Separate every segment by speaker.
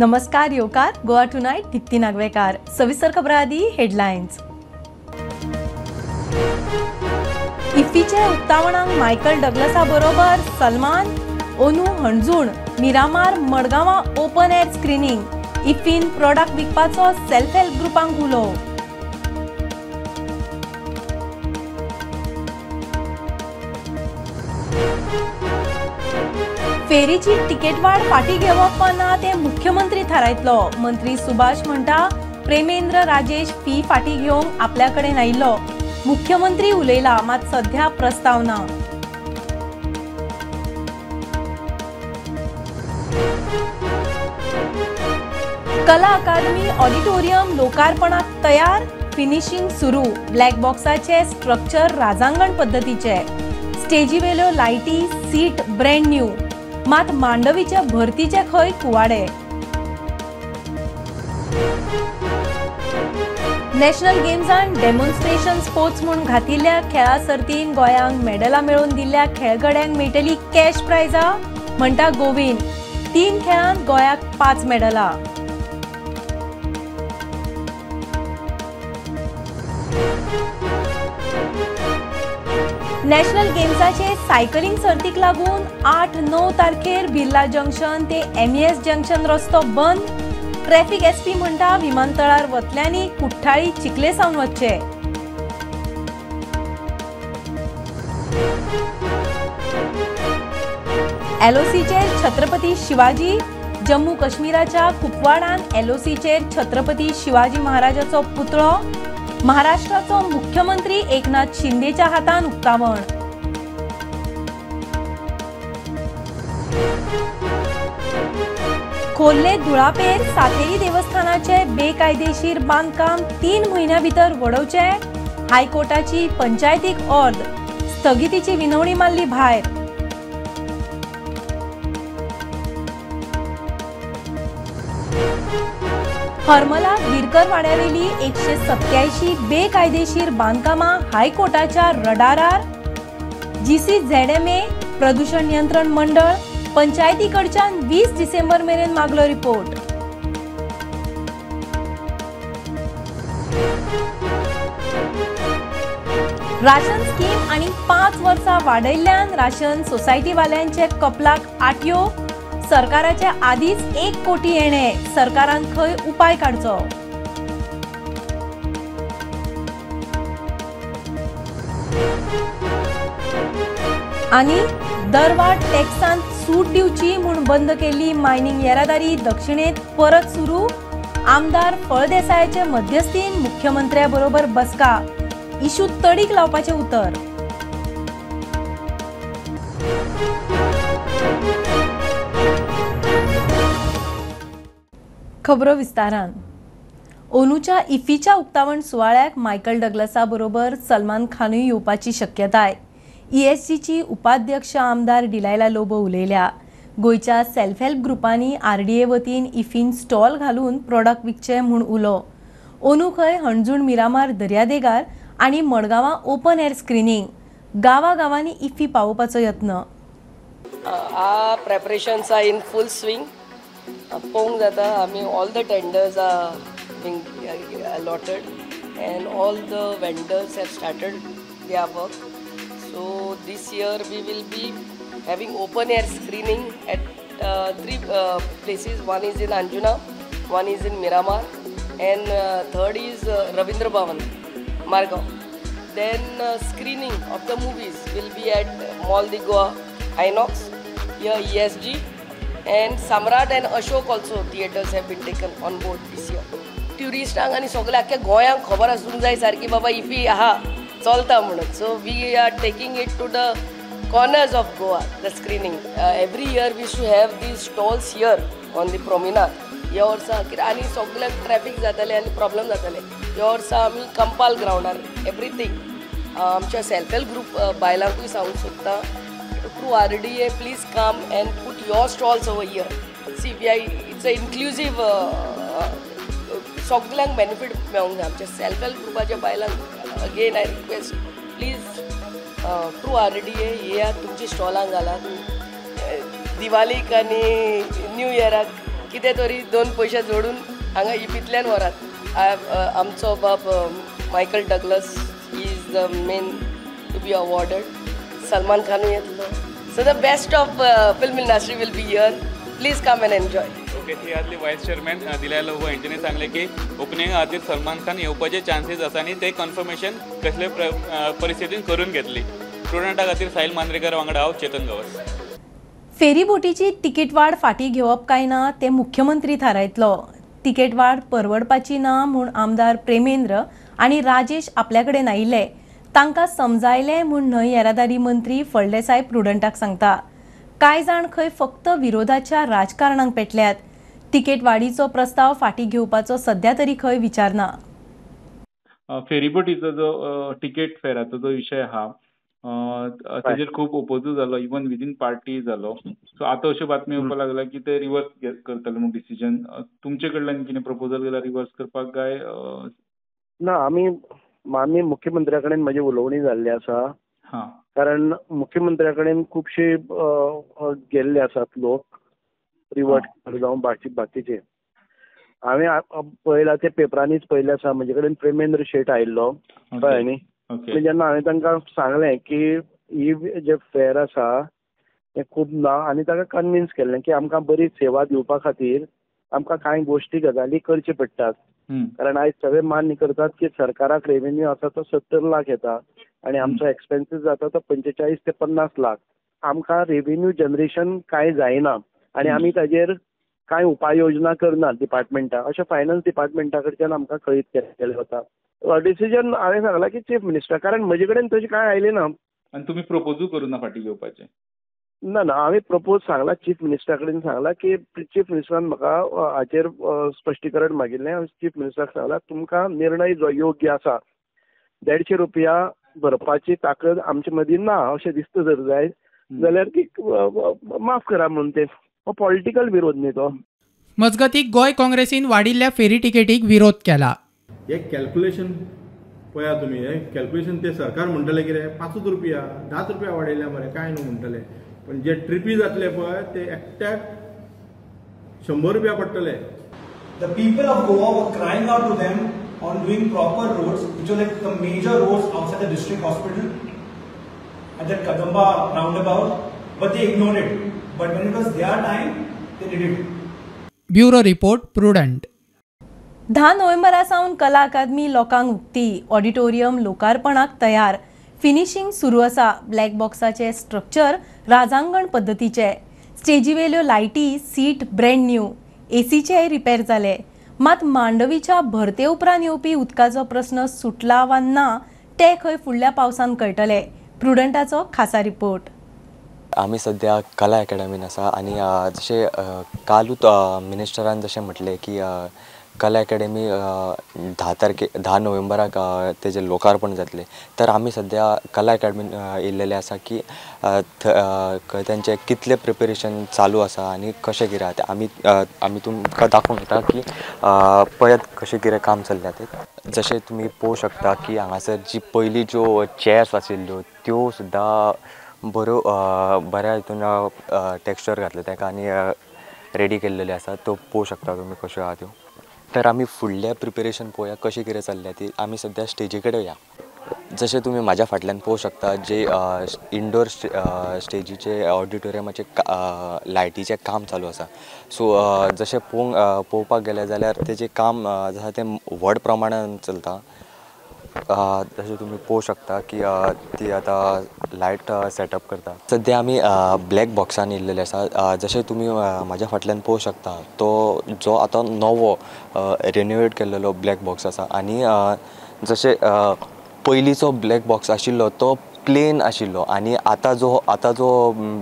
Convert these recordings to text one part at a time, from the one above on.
Speaker 1: नमस्कार येवकार गोवा टुनाइट दिप्ती नागवेकार सविस्तर खबरां आदी हेडलायन्स। इफ्फीचे उक्तावणाक मायकल डगलसा बरोबर सलमान, ओनू हणजूण, मिरामार मडगांवां ओपन एअर स्क्रीनिंग। इफ्फीन प्रोडक्ट विकपाचो सेल्फ हेल्प ग्रुपांक उलो। फेरीची तिकेट वाड फाटी घेवप ना ते मुख्यमंत्री थारायतलो। मंत्री सुभाष म्हणटा प्रेमेंद्र राजेश फी फाटी घेवंक आपल्या कडेन आयिल्लो। मुख्यमंत्री उलयला मात सध्या प्रस्ताव ना। कला अकादमी ऑडिटोरियम लोकार्पणाक तयार, फिनिशिंग सुरू। ब्लॅक बॉक्साचे स्ट्रक्चर राजांगण पद्धतीचे। स्टेजीवेल्यो लायटी सीट ब्रँड न्यू, मात मांडवीच्या भरतीचे खंय कुवाडे। नॅशनल गेम्सान डेमॉन्स्ट्रेशन स्पोर्ट्स म्हूण घातिल्ल्या खेळा सर्तीन गोंयांक मेडलां मेळोवन दिल्ल्या खेळगड्यांक मेळटली कॅश प्रायझां, म्हणटा गोविंद। 3 खेळांत गोंयाक 5 मेडलां। नॅशनल गेम्साचे सायकलिंग सर्तीक लागून 8-9 तारखेर बिर्ला जंक्शन ते MES जंक्शन रस्तो बंद। ट्रॅफिक SP म्हणटा विमानतळार वतल्यांनी कुठ्ठाळी चिखले सावन वचचे। LOCचेर छत्रपती शिवाजी। जम्मू काश्मीराच्या कुपवाडान LOCचेर छत्रपती शिवाजी महाराजाचो पुतळो। महाराष्ट्राचो मुख्यमंत्री एकनाथ शिंदेच्या हातान उक्तावण। खोर्ले धुळापेर सातेरी देवस्थानाचे बेकायदेशीर बांदकाम 3 म्हयन्यां भितर वडोवचे। हायकोर्टाची पंचायतीक ऑर्द, स्थगितीची विनवणी मारली भायर। हरमला गिरकर वाड्यावेली 187 बेकायदेशीर बांदकामां हायकोर्टाच्या रडारार। GCZMA प्रदूषण नियंत्रण मंडळ पंचायतीकडच्यान 20 डिसेंबर मेरेन मागलो रिपोर्ट। राशन स्कीम आणि 5 वर्सां वाडयल्ल्यान राशन सोसायटी वाल्यांचे कपलाक आटयो। सरकाराचे आधीच 1 कोटी येणे, सरकारान खंय उपाय काडचो। आणि दरवाड टॅक्सान सूट दिवची म्हूण बंद केल्ली मायनिंग येरादारी दक्षिणेत परत सुरू। आमदार फळदेसायाचे मध्यस्थीन मुख्यमंत्र्या बरोबर बसका। इशू तडीक लावपाचे उतर। खबरो विस्तारान। ओनूच्या इफ्फीच्या उक्तावण सुवाळ्याक मायकल डगलसा बरोबर सलमान खानूय येवपाची शक्यताय। ESGची उपाध्यक्ष आमदार डिलायला लोबो उलयल्या। गोयच्या सेल्फ हेल्प ग्रुपांनी RDA वतीन इफ्फीन स्टॉल घालून प्रोडक्ट विकचे म्हूण उलो। ओनू खंय हणजूण मिरामार दर्यादेगार आणि मडगांवां ओपन एअर स्क्रीनिंग। गांवांनी इफ्फी पावोवपाचो यत्न।
Speaker 2: Preparations are in full swing. पळोवंक जाता आमी all the tenders are being allotted and all the vendors have started their work. So this year we will be having open air screening at 3 places. One is in Anjuna, one is in Miramar, and third is Ravindra Bhavan, Margao. Then screening of the movies will be at Mall the Goa, Inox, here ESG, and Samrat and Ashok also theatres have been taken on board this year. Touristank आणि सगळ्या आख्या गोंयांक खबर आसूंक जाय सारकी बाबा IFFI आहा चलता म्हणून। So we are taking it to the corners of Goa, the screening. Every year we should have these stalls here on the promenade. ह्या वर्सा आनी सगळ्याक ट्रॅफिक जाताले आनी प्रॉब्लेम जाताले। ह्या वर्सा आमी कंपाल ग्राउंडार एवरीथिंग आमच्या सेल्फ हेल्प ग्रुप बायलांकूय सांगूंक सोदता through RDA please come and put your stalls over here. See we are it's a inclusive सगळ्यांक बेनिफीट मेळोंक जाय। आमच्या सेल्फ हेल्प ग्रुपाच्या बायलांक again I request please through RDA येयात, तुमची स्टॉलां घालात। दिवाळीक आनी न्यू इयराक कितें तरी 2 पयशे जोडून हांगा इफींतल्यान व्हरात. आमचो बाब Michael Douglas is the man to be awarded. Salman खानूय येतलो. So the best of film industry will be here. Please come and enjoy.
Speaker 3: Okay, ती आदली वायस चेअरमॅन दिलाय लोबो हेंच्यांनी सांगलें की ओपनिंग खातीर सलमान खान येवपाचे चान्सीस आसा आनी ते कन्फर्मेशन कसले परिस्थितीन करून घेतली. स्टुडंटा खातीर साहिल मांद्रेकर वांगडा हांव चेतन गवस.
Speaker 1: फेरीबोटीची तिकीट वाड फाटी घेवप काय ना ते मुख्यमंत्री थारायतलो. तिकेट वाड परवडपाची ना म्हूण आमदार प्रेमेंद्र आनी राजेश आपल्या कडेन आयिल्ले. तांकां समजायलें म्हूण न्हंय येरादारी मंत्री फळदेसाय प्रुडंटाक सांगता. कांय जाण खंय फक्त विरोधाच्या राजकारणांक पेटल्यात. तिकेट वाडीचो प्रस्ताव फाटी घेवपाचो सध्या तरी खंय विचार ना.
Speaker 4: फेरीबोटीचो जो टिकेट फेराचो जो विशय आहा ताजेर खूप ओपोजूय जालो, इवन विदीन पार्टी जालो. सो आतां अश्यो बातमी येवपाक लागल्या की ते रिवर्स करतले म्हणून डिसिजन. तुमचे कडल्यान कितें प्रपोजल केल्यार रिवर्स करपाक काय?
Speaker 5: ना, आमी मुख्यमंत्र्या कडेन म्हजी उलोवणी जाल्ली आसा. कारण मुख्यमंत्र्या कडेन खुबशे गेल्ले आसात लोक रिवर्ट जावं बाकीचे. हांवें पळयलां ते पेपरांनीच पळयल्लें आसा. म्हजे कडेन प्रेमेंद्र शेट आयिल्लो कळ्ळें न्ही. जेन्ना हांवें तांकां सांगलें की ही जे फेर आसा तें खूब ना आनी ताका कन्विन्स केल्लें की आमकां बरी सेवा दिवपा खातीर आमकां कांय गोश्टी गजाली करच्यो पडटात. कारण आयज सगळे मान्य करतात की सरकाराक रेव्हेन्यू आसा तो 70 लाख येता आनी आमचो एक्सपेन्सीस जाता तो 45 ते 50 लाख. आमकां रेव्हेन्यू जनरेशन कांय जायना आनी आमी ताजेर कांय उपाय योजना करनात डिपार्टमेंटा. अशें फायनान्स डिपार्टमेंटा कडच्यान आमकां कळीत केल्लें वता. डिसिजन हांवें सांगलां की चीफ मिनिस्टर, कारण म्हजे कडेन तशें कांय आयलें ना.
Speaker 4: आनी तुमी प्रपोजूय करूं ना फाटी घेवपाचें?
Speaker 5: ना, हांवें प्रपोज सांगलां चीफ मिनिस्टरा कडेन सांगलां की चीफ मिनिस्टरान म्हाका हाचेर स्पश्टीकरण मागिल्लें. चीफ मिनिस्टराक सांगलां तुमकां निर्णय जो योग्य आसा ₹150 भरपाची ताकद आमचे मदीं ना अशें दिसता जर जायत जाल्यार की माफ करा म्हणून ते. हो पॉलिटिकल विरोध न्ही तो.
Speaker 6: मजगतीं गोंय काँग्रेसीन वाडिल्ल्या फेरी तिकेटीक विरोध केला.
Speaker 7: हे कॅल्क्युलेशन पळया तुमी. हे कॅल्क्युलेशन ते सरकार म्हणटले कितें ₹5 ₹10 वाडयल्या मरे काय न्हू म्हणटले. पण जे ट्रिपी जातले पळय ते एकट्याक ₹100 पडटले.
Speaker 8: The people of Goa were crying out to them on doing proper roads, which were like the major roads outside the district hospital at that Kadamba roundabout, but they ignored it. But when it was their time, they did it.
Speaker 6: Bureau report prudent.
Speaker 1: 10 नोव्हेंबरा सावन कला अकादमी लोकांक उक्ती. Auditorium लोकार्पणाक तयार. Finishing सुरू आसा. Black बॉक्साचे structure राजांगण पद्दतीचे. स्टेजीवेल्यो लायटी seat brand new. एसीचेय repair जाले. मात मांडवीच्या भरते उपरांत येवपी उदकाचो प्रस्न सुटला वा ना ते खंय फुडल्या पावसान कळटले. प्रुडंटाचो खासा रिपोर्ट.
Speaker 9: आम्ही सध्या कला अकॅडमीन आसा आनी कालूच मिनिस्टरान जशें म्हटलें की कला अकॅडमी 10 नोव्हेंबराक तेजें लोकार्पण जातलें. तर आमी सध्या कला अकॅडमीन येयल्लेले आसा की तेंचें कितलें प्रिपेरेशन चालू आसा आनी कशें कितें आसा आमी तुमकां दाखोवन दिता की पळयात कशें कितें काम चल्ल्या तें. जशें तुमी पळोवंक शकता की हांगासर जी पयलीं ज्यो चेअर्स आशिल्ल्यो त्यो सुद्दां बऱ्या हितून टेक्स्चर घातले ताका आनी रेडी केल्लेले आसा. तो पळोवंक शकता तुमी कश्यो आहा त्यो. तर आमी फुडलें प्रिपेरेशन पळोवया कशें कितें चल्लें ती. आमी सद्या स्टेजी कडेन या. जशें तुमी म्हाज्या फाटल्यान पळोवंक शकता जे इंडोर स्टेजीचे ऑडिटोरियमाचे लायटीचें काम चालू आसा. सो जशें पळोवपाक गेलें जाल्यार तेजें काम आसा तें व्हड प्रमाणान चलता. जशें तुमी पळोवंक शकता की ती आतां लायट सेटअप करता. सद्या आमी ब्लॅक बॉक्सान येयल्लेले आसा. जशें तुमी म्हाज्या फाटल्यान पळोवंक शकता तो जो आतां नवो रिनोवेट केल्लेलो ब्लॅक बॉक्स आसा. आनी जशें पयलींचो ब्लॅक बॉक्स आशिल्लो तो प्लेन आशिल्लो आनी आतां जो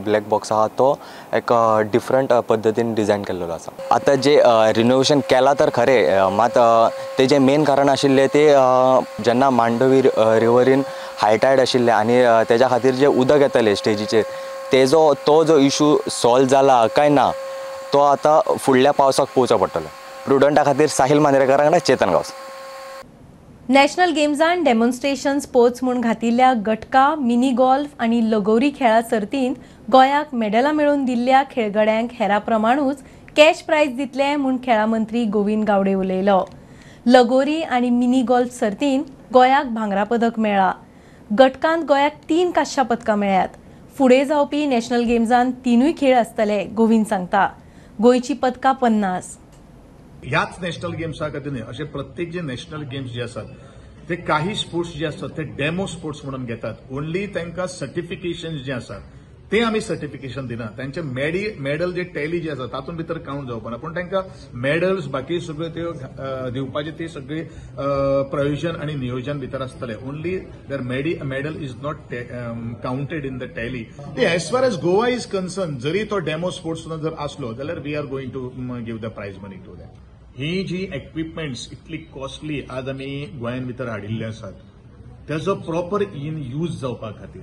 Speaker 9: ब्लॅक बॉक्स आहा तो एक डिफरंट पद्दतीन डिझायन केल्लो आसा. आतां जे रिनोवेशन केलां तर खरें मात तेजें मेन कारण आशिल्लें ते जेन्ना मांडवी रिवरीन हायटायड आशिल्लें आनी तेज्या खातीर जे उदक येतालें स्टेजीचेर तो जो इशू सॉल्व जाला काय ना तो आतां फुडल्या पावसाक पळोवचो पडटलो. प्रुडंटा खातीर साहिल मांद्रेकर वांगडा चेतन गांवस.
Speaker 1: नॅशनल गेम्सान डेमॉन्स्ट्रेशन स्पोर्ट्स म्हूण घातिल्ल्या गटका, मिनी गॉल्फ आनी लगोरी खेळा सर्तींत गोंयाक मेडलां मेळोवन दिल्ल्या खेळगड्यांक हेरा प्रमाणूच कॅश प्राइज दितले म्हूण खेळा मंत्री गोविंद गावडे उलयलो. लगोरी आनी मिनी गोल्फ सर्तीन गोंयाक भांगरा पदक मेळ्ळा. गटकांत गोंयाक 3 कांस्य पदकां मेळ्ळ्यात. फुडें जावपी नॅशनल गेम्सांत 3 खेळ आसतले, गोविंद सांगता. गोंयची पदकां 50.
Speaker 10: ह्याच नॅशनल गेम्सा खातीर न्ही, असे प्रत्येक जे नॅशनल गेम्स जे आसात ते काही स्पोर्ट्स जे असतात ते डेमो स्पोर्ट्स म्हणून घेतात. ओन्ली तांकां सर्टिफिकेशन जे आसात ते आमी सर्टिफिकेशन दिना. तांचे मेडल जे टॅली जे आसा तातूंत भितर काउंट जावपाना, पूण तांकां मेडल्स बाकी सगळ्यो त्यो दिवपाचे ते सगळे प्रोविजन आनी नियोजन भितर आसतले. Only their medal is not counted in the tally. As far as Goa is concern, जरी तो डेमो स्पोर्ट्स जर आसलो जाल्यार we are going to give the prize money to them. ही जी इक्विपमेंट्स इतली कॉस्टली आज आमी गोंयान भितर हाडिल्ले आसात तेजो प्रॉपर इन यूज जावपा खातीर,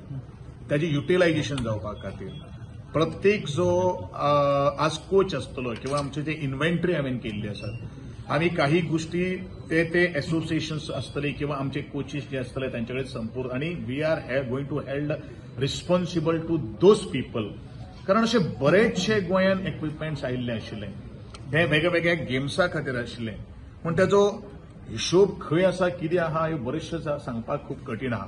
Speaker 10: त्याची युटिलायझेशन जावपा खातीर प्रत्येक जो आज कोच आसतलो किंवा आमचे जे इन्व्हेंटरी हांवें केल्ली आसात, आमी काही गोष्टी ते एसोसिएशन्स आसतले किंवा आमचे कोचीस जे आसतले तांचे कडेन संपूर्ण, आनी we are going to held responsible to those people. कारण असे बरेचशे गोंयान इक्विपमेंट्स आयिल्ले आशिल्ले, हे वेगळ्या गेम्सा खातीर आशिल्ले, पूण ताजो हिशोब खंय आसा कितें आहा हे बरेचशे सांगपाक खूब कठीण आहा.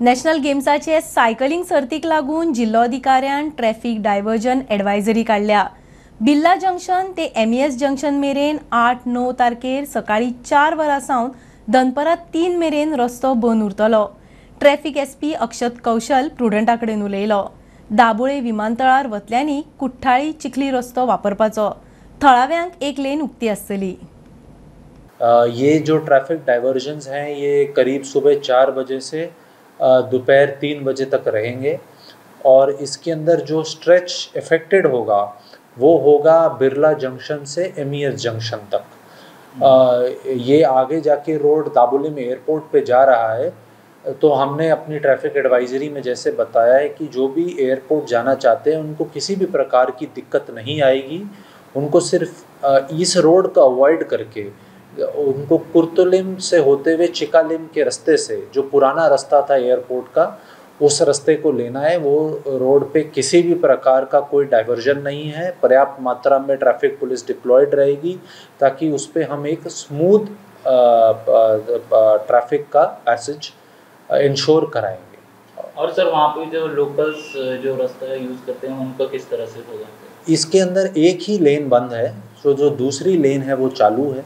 Speaker 1: नॅशनल गेम्साचे सायकलिंग सर्तीक लागून जिल्लोधिकाऱ्यान ट्रॅफिक डायव्हर्जन एडवायझरी काढल्या. बिर्ला जंक्शन ते MES जंक्शन मेरेन 8-9 तारखेर सकाळी 4 वरां सावन दनपारां 3 मेरेन रस्तो बंद उरतलो. ट्रॅफिक SP अक्षत कौशल प्रुडंटा कडेन उलयलो. दाबोळे विमानतळार वतल्यांनी कुठ्ठाळी चिखली रस्तो वापरपाचो. थळाव्यांक 1 लेन उक्ती आसतली.
Speaker 11: ये जो ट्रैफिक डाइवर्जन्स हैं ये करीब सुबह 4 बजे से दोपहर 3 बजे तक रहेंगे और इसके अंदर जो स्ट्रेच इफेक्टेड होगा वो होगा बिरला जंक्शन से MES जंक्शन तक. ये आगे जाके रोड दाबोली में एयरपोर्ट पे जा रहा है, तो हमने अपनी ट्रैफिक एडवाइजरी में जैसे बताया है कि जो भी एयरपोर्ट जाना चाहते हैं उनको किसी भी प्रकार की दिक्कत नहीं आएगी. उनको सिर्फ इस रोड को अवॉइड करके उनको कुर्तुलिम से होते हुए चिकालिम के रास्ते से, जो पुराना रास्ता था एयरपोर्ट का, उस रास्ते को लेना है. वो रोड पे किसी भी प्रकार का कोई डाइवर्जन नहीं है. पर्याप्त मात्रा में ट्रैफिक पुलिस डिप्लॉयड रहेगी ताकि उस पर हम एक स्मूथ ट्रैफिक का पैसेज इंश्योर कराएंगे.
Speaker 12: और सर वहाँ पे जो लोकल्स जो रास्ता यूज़ करते हैं उनका किस तरह से होगा?
Speaker 11: इसके अंदर एक ही लेन बंद है, तो जो दूसरी लेन है वो चालू है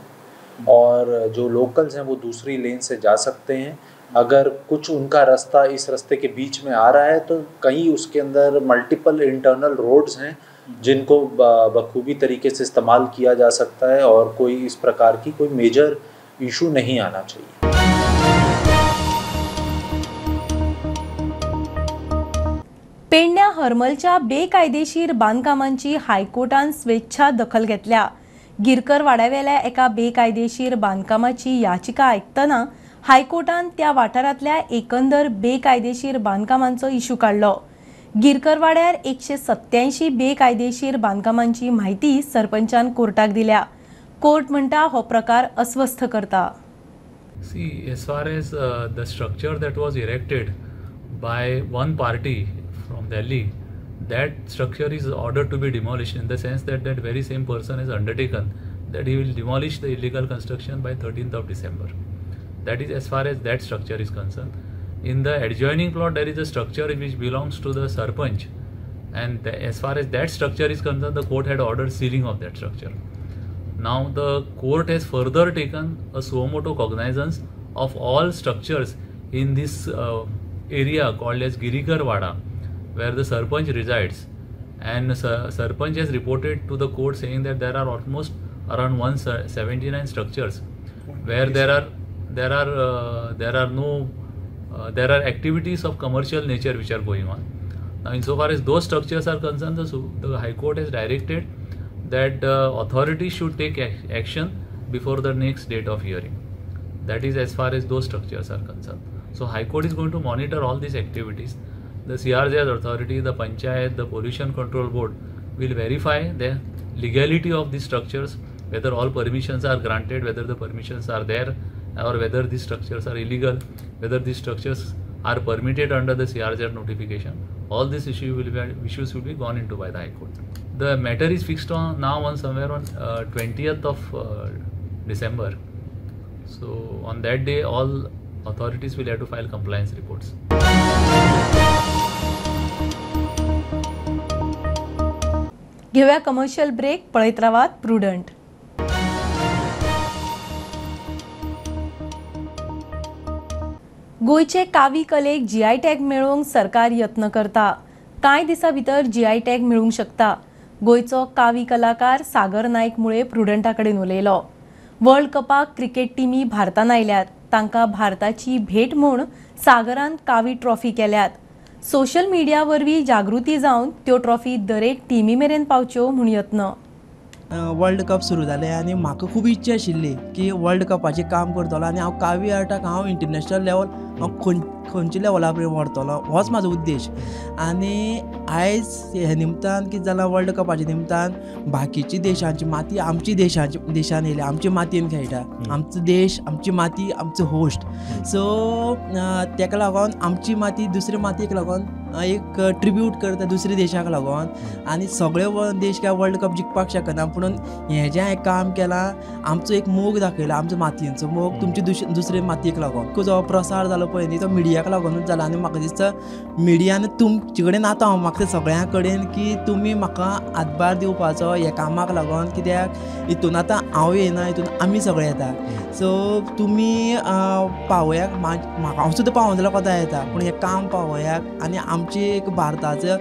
Speaker 11: और जो लोकल्स हैं वो दूसरी लेन से जा सकते हैं. अगर कुछ उनका रास्ता इस रास्ते के बीच में आ रहा है तो कहीं उसके अंदर मल्टीपल इंटरनल रोड्स हैं जिनको बखूबी तरीके से इस्तेमाल किया जा सकता है और कोई इस प्रकार की कोई मेजर इशू नहीं आना चाहिए.
Speaker 1: पेडण्या हरमलच्या बेकायदेशीर बांदकामांची हायकोर्टान स्वेच्छा दखल घेतल्या. गिरकर वाड्यावेल्या एका बेकायदेशीर बांदकामाची याचिका आयकतना हायकोर्टान त्या वाठारांतल्या एकंदर बेकायदेशीर बांदकामांचो इशू काढलो. गिरकर वाड्यार 187 बेकायदेशीर बांदकामांची माहिती सरपंचान कोर्टाक दिल्या. कोर्ट म्हणटा हो प्रकार अस्वस्थ करता.
Speaker 13: See, as far as the structure that was erected by one party from Delhi, that structure is ordered to be demolished in the sense that that very same person has undertaken that he will demolish the illegal construction by 13th of December. That is as far as that structure is concerned. In the adjoining plot there is a structure which belongs to the Sarpanch, and as far as that structure is concerned the court had ordered sealing of that structure. Now the court has further taken a suo motu cognizance of all structures in this area called as Girikar Wada, where the Sarpanch resides, and Sarpanch has reported to the court saying that there are almost around 179 structures where there are activities of commercial nature which are going on. Now insofar as those structures are concerned, the High Court has directed that authorities should take action before the next date of hearing. That is as far as those structures are concerned. So High Court is going to monitor all these activities. The CRZ authority, the Panchayat, the Pollution Control Board will verify the legality of these structures, whether all permissions are granted, whether the permissions are there, or whether these structures are illegal, whether these structures are permitted under the CRZ notification all these issues will be gone into by the High Court. The matter is fixed on now on somewhere on 20th of December. So on that day, all authorities will have to file compliance reports.
Speaker 1: घेऊया commercial break. पळयत रावात prudent. गोयचे कावी कलेक GI tag मेळोवंक सरकार यत्न करता. कांय दिसा भितर GI टॅग मेळूंक शकता. गोयचो कावी कलाकार सागर नायक मुळे प्रुडंटा कडेन उलयलो. वर्ल्ड कपाक क्रिकेट टीमी भारतान आयल्यात. तांकां भारताची भेट म्हूण सागरान कावी ट्रॉफी केल्यात. सोशल मिडिया वरवीं जागृती जावन त्यो ट्रॉफी दरेक टीमी मेरेन पावच्यो म्हूण यत्न.
Speaker 14: वर्ल्ड कप सुरू जालें आनी म्हाका खूब इच्छा आशिल्ली की वर्ल्ड कपाचें काम करतलो आनी हांव कावी आर्टाक हांव इंटरनॅशनल लेवल हांव खंयच्या लेवला पर्यंत व्हरतलो होच म्हाजो उद्देश. आनी आयज हे निमतान कितें जालां वर्ल्ड कपाच्या निमतान बाकीच्या देशांची माती आमची देशान येयल्या. आमचे मातयेन खेळटा. आमचो देश आमची माती आमचो होस्ट. सो तेका लागोन आमची माती दुसऱ्या मातयेक लागोन एक ट्रिब्यूट करता दुसऱ्या देशाक लागोन. आनी सगळे देश काय वर्ल्ड कप जिखपाक शकना पूण हें जें हांवें काम केलां आमचो एक मोग दाखयला. आमचो मातयेचो मोग तुमचे दुसरे मातयेक लागोन जो प्रसार जालो पळय न्ही तो मिडियाक लागूनच जाला. आनी म्हाका दिसता मिडियान तुमचे कडेन आता हांव मागता सगळ्यां कडेन की तुमी म्हाका हातभार दिवपाचो ह्या कामाक लागोन. कित्याक हितून आतां हांव येना हितून आमी सगळे येता. सो तुमी पावयाक म्हाका हांव सुद्दां पावों जाल्यार कोता येता पूण हें काम पावयाक आनी आमची एक भारताचो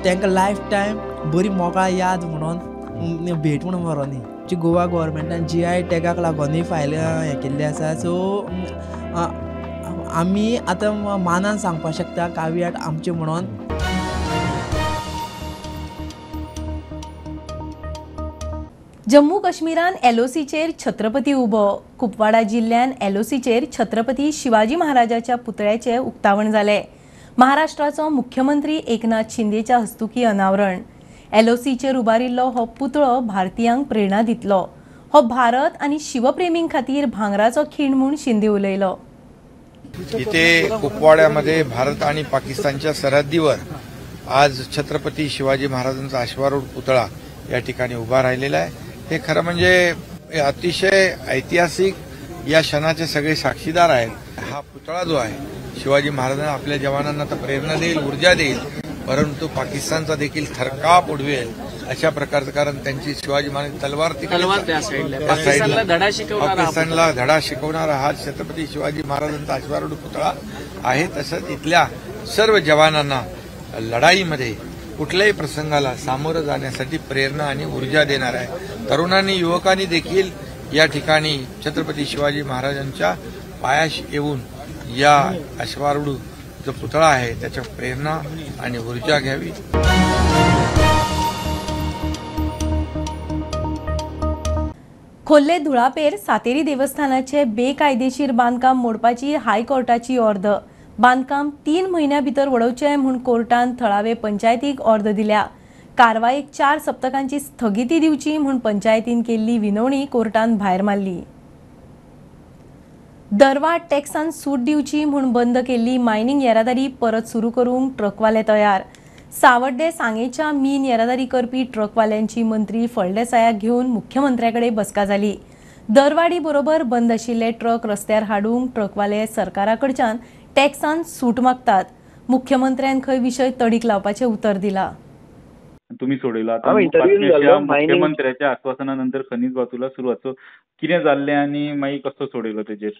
Speaker 14: तांकां लायफ टायम बरी मोगाळ याद म्हणून भेट म्हणून व्हरोनी. जी गोवा गव्हर्मेंटान GI टॅगाक लागोनूय फायल हें केल्ली आसा. सो आमी आतां मानान सांगपाक शकता कावी आर्ट आमचें म्हणून.
Speaker 1: जम्मू काश्मीरान LOCचेर छत्रपती उबो. कुपवाडा जिल्ह्यान LOCचेर छत्रपती शिवाजी महाराजाच्या पुतळ्याचे उक्तावण जाले. महाराष्ट्राचो मुख्यमंत्री एकनाथ शिंदेच्या हस्तुकी अनावरण. LOCचेर उबारिल्लो हो पुतळो भारतीयांक प्रेरणा दितलो. हो भारत आनी शिवप्रेमीं खातीर भांगराचो खीण म्हूण शिंदे उलयलो.
Speaker 15: इथे कुपवाड्यामध्ये भारत आणि पाकिस्तानच्या सरहद्दीवर आज छत्रपती शिवाजी महाराजांचा अश्वारूढ पुतळा या ठिकाणी उभा राहिलेला आहे. हे खरं म्हणजे अतिशय ऐतिहासिक या क्षणाचे सगळे साक्षीदार आहेत. हा पुतळा जो आहे शिवाजी महाराजांना आपल्या जवानांना तर प्रेरणा देईल, ऊर्जा देईल, परंतु पाकिस्तानचा देखील थरकाप उडवेल अशा प्रकारचं. कारण त्यांची शिवाजी महाराज तलवार पाकिस्तानला धडा शिकवणारा हा छत्रपती शिवाजी महाराजांचा अश्वारूढ पुतळा आहे. तसंच इथल्या सर्व जवानांना लढाईमध्ये कुठल्याही प्रसंगाला सामोरं जाण्यासाठी प्रेरणा आणि ऊर्जा देणार आहे. तरुणांनी युवकांनी देखील या ठिकाणी छत्रपती शिवाजी महाराजांच्या पायाशी येऊन या अश्वारूढ जो पुतळा आहे त्याच्या प्रेरणा आणि ऊर्जा घ्यावी.
Speaker 1: खोर्ले धुळापेर सातेरी देवस्थानाचे बेकायदेशीर बांदकाम मोडपाची हायकोर्टाची ऑर्द. बांदकाम 3 म्हयन्यां भितर वडोवचें म्हूण कोर्टान थळावे पंचायतीक ऑर्द दिल्या. कारवायेक 4 सप्तकांची स्थगिती दिवची म्हूण पंचायतीन केल्ली विनवणी कोर्टान भायर मारली. दरवाड टॅक्सान सूट दिवची म्हूण बंद केल्ली मायनिंग येरादारी परत सुरू करूंक ट्रकवाले तयार. सावड्डे सांगेच्या मीन येरादारी करपी ट्रकवाल्यांची मंत्री फळदेसायाक घेवन मुख्यमंत्र्याकडे बसका जाली. दरवाडी बरोबर बंद आशिल्ले ट्रक रस्त्यार हाडूंक ट्रकवाले सरकाराकडच्यान टॅक्सान सूट मागतात. मुख्यमंत्र्यान खंय विशय तडीक लावपाचें उतर दिला.
Speaker 4: तुम्ही सोडयलो आता मुख्यमंत्र्याच्या आश्वासनानंतर खनिज वाहतूला सुरवात. कितें जाल्लें आनी मागीर कसो सोडयलो तेजेर?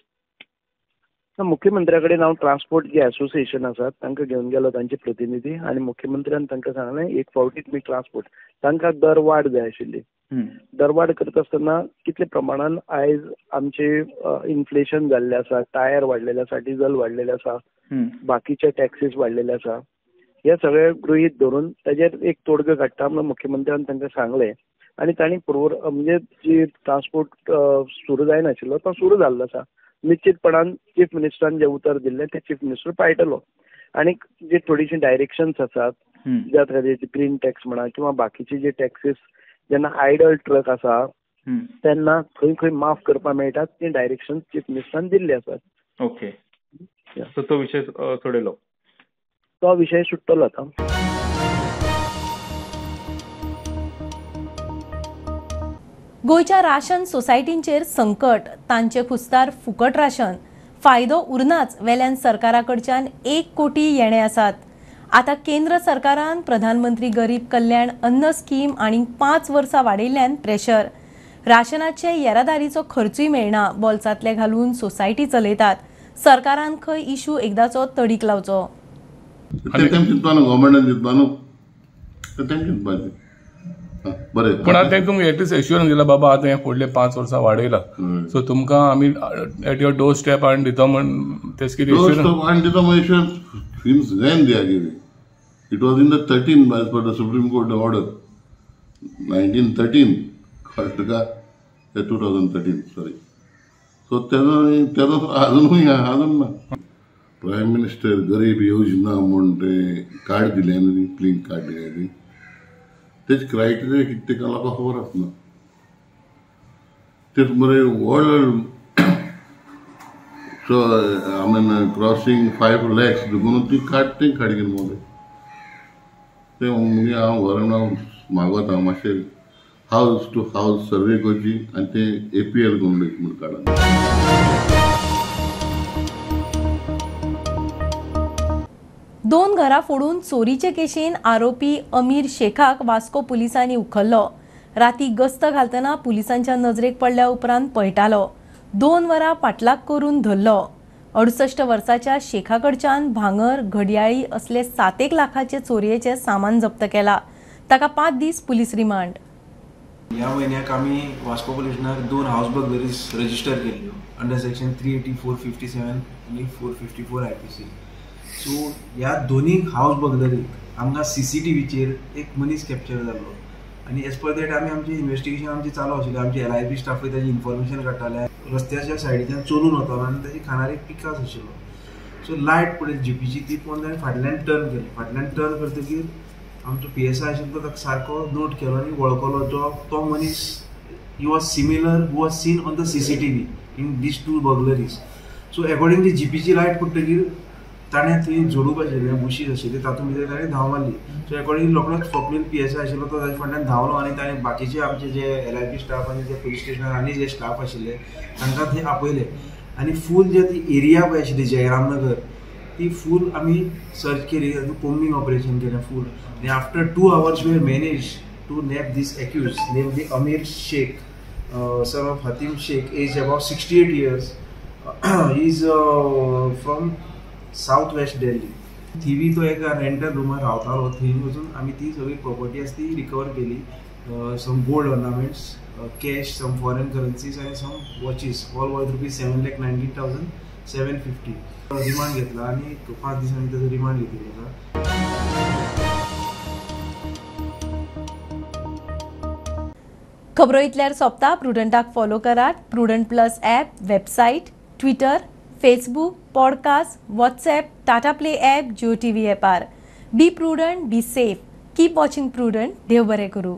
Speaker 5: मुख्यमंत्र्या कडेन हांव ट्रान्सपोर्ट जे असोसिएशन आसात तांकां घेवन गेलो तांचे प्रतिनिधी आनी मुख्यमंत्र्यान तांकां सांगलें एक फावटी तुमी ट्रान्सपोर्ट तांकां दर वाड जाय आशिल्ली. दरवाड करता आसतना कितले प्रमाणान आयज आमचे इन्फ्लेशन जाल्लें आसा, टायर वाडलेले आसा, डिझल वाडलेले आसा, बाकीचे टॅक्सीस वाडलेले आसा. हे सगळे गृहीत धरून ताजेर एक तोडगो काडटा म्हणून मुख्यमंत्र्यान तांकां सांगलें आनी तांणी म्हणजे जी ट्रान्सपोर्ट सुरू जायनाशिल्लो तो सुरू जाल्लो आसा. निश्चितपणान चीफ मिनिस्टरान जे उतर दिल्लें ते चीफ मिनिस्टर पाळटलो. आनी जे थोडीशीं डायरेक्शन्स आसात ज्या तरेचे ग्रीन टॅक्स म्हणा किंवा बाकीचे जे टॅक्सीस जेन्ना आयडल ट्रक आसा तेन्ना खंय खंय माफ करपाक मेळटात ती डायरेक्शन चीफ मिनिस्टरान दिल्ली आसात.
Speaker 4: ओके. सो तो विशय सोडयलो.
Speaker 5: तो विषय सुट्टलो आता.
Speaker 1: गोयच्या राशन सोसायटींचेर संकट, तांचे खुस्तार फुकट राशन, फायदो उरनाच वेल्यान सरकारा कडच्यान 1 कोटी येणे आसात. आता केंद्र सरकारान प्रधानमंत्री गरीब कल्याण अन्न स्कीम आनी 5 वर्सां वाडयिल्ल्यान प्रेशर. राशनाचे येरादारीचो खर्चूय मेळना, बोल्सांतले घालून सोसायटी चलयतात. सरकारान खंय इशू एकदाचो तडीक लावचो.
Speaker 16: पण आता तुमकां एटलीस्ट एश्युरन्स दिला बाबा आता हे फुडले 5 वर्सां वाडयला, सो तुमकां आमी एट युअर डोर स्टेप हाडून दिता म्हण तेच कितें
Speaker 17: since when they are giving. It was in the 13 as per the Supreme Court order. 1913, 2013, sorry. So अजून ना. प्राईम मिनिस्टर गरीब योजना म्हणून कार्ड दिले न्ही, क्लीन कार्ड दिले, तेच क्रायटेरिया कितें तेका लोकांक खबर आसना. तेच मरे world So, I mean, crossing 5 lakhs, देखून ती काडटे काडगीन मोले. ते म्हणजे हांव घरान मागवता मातशें हावस टू हावस सर्वे करची आनी ते APL करून म्हण काडा.
Speaker 1: दोन घरां फोडून चोरीचे केशीन आरोपी अमीर शेखाक वास्को पुलिसांनी उखल्लो. राती गस्त घालतना पुलिसांच्या नजरेक पडल्या उपरांत पळटालो. 2 वरां पाटलाग करून धरलो. 68 वर्साच्या शेखाकडच्यान भांगर, घडयाळी असले 7 लाखाचे चोरयेचे सामान जप्त केला. ताका 5 दीस पुलीस रिमांड.
Speaker 18: ह्या म्हयन्याक आमी वास्को पुलीस स्टेशनार 2 हावस बर्गलरीज रजिस्टर केल्ल्यो अंडर सेक्शन 380, 457 आनी 454 IPC. सो ह्या दोनी हावस बर्गलरीक आमकां CCTVचेर एक मनीस कॅप्चर जाल्लो आनी एज पर दॅट आमी आमचें इन्व्हेस्टिगेशन आमचें चालू आशिल्लें. आमचे LIB स्टाफूय ताची इन्फॉर्मेशन काडटाले. रस्त्याच्या सायडीच्यान चलून वतालो आनी ताची खाणार एक पिकास आशिल्लो. सो लायट पडली जीपीची, ती पळोवन ताणें फाटल्यान टर्न केलें. फाटल्यान टर्न करतकीर आमचो PSI आशिल्लो ताका सारको नोट केलो आनी वळखलो. तो मनीस he was similar who was seen on the CCTV in these 2 burglaries. So according दी जीपीची लायट पडटकीर ताणें थंय झोडूप आशिल्लें, बुशीज आशिल्ले, तातूंत भितर ताणें धांव मारली. सो अकॉर्डिंग रोखडोच फॉकलीन PSI आशिल्लो तो ताच्या फाटल्यान धांवलो आनी ताणें बाकीचे आमचे जे LIB स्टाफ आनी जे पुलीस स्टेशनार आनी जे स्टाफ आशिल्ले तांकां थंय आपयले आनी फूल जे ती एरिया पळय आशिल्ली जयरामनगर ती फूल आमी सर्च केली. कोम्बिंग ऑपरेशन केलें फूल. आनी after 2 hours we manage to nab this accused namely Amir Shaikh, son of Hatim Sheikh, aged about 68 years. He is from Southwest Delhi. Thivim तो एका रेंटल रूमार रावतालो. थंय वचून आमी ती सगळी प्रॉपर्टी आसा ती रिकवर केली. Some gold ornaments, cash, some foreign currencies आनी some watches, all worth ₹19,750. Remand घेतला आनी 5 दिसांनी ताचो रिमांड घेतिल्लो आसा.
Speaker 1: खबरो इतल्यार सोंपता. प्रुडंटाक फॉलो करात. Prudent plus app, website, Twitter, Facebook, podcast, WhatsApp, Tata play app, Jio TV ॲपार. Be Prudent, be safe. Keep watching Prudent. देव बरें करूं.